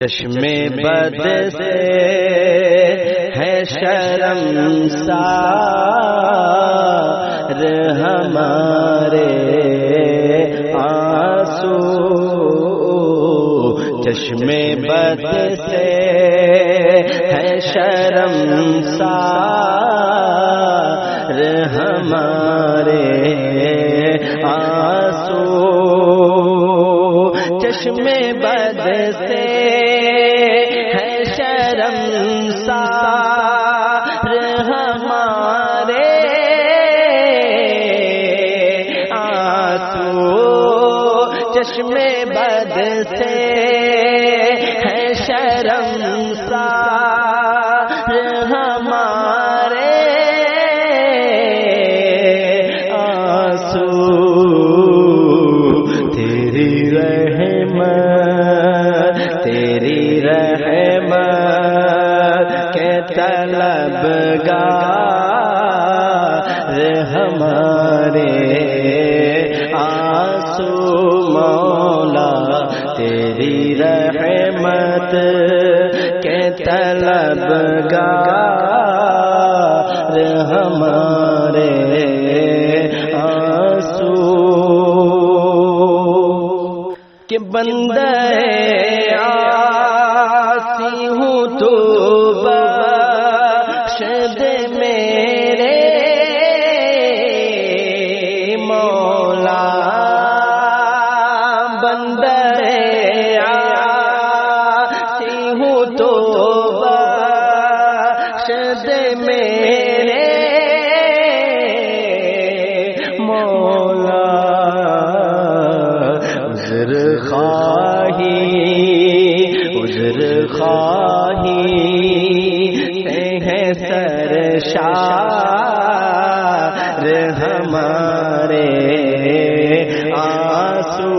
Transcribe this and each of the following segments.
چشم بد سے ہے شرمسار ہمارے آنسو، چشم بد سے ہے شرمسار ہمارے آنسو، چشم بد سے ہے شرمسار ہمارے آنسو، چشم بد سے ہے شرمسار ہمارے آنسو، تیری رحمت کے طلبگار ہمارے آنسو، مولا تیری رحمت کے طلبگار ہمارے آنسو، کہ بندے آسی ہوں تو بخش دے میرے مولا، بندے آسی ہوں تو بخش دے میرے مولا، عذر خواہی سے ہے سرشار ہمارے آنسو،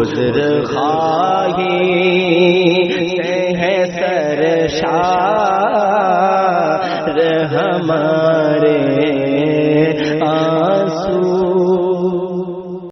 عذر خواہی سے ہے سرشار ہمارے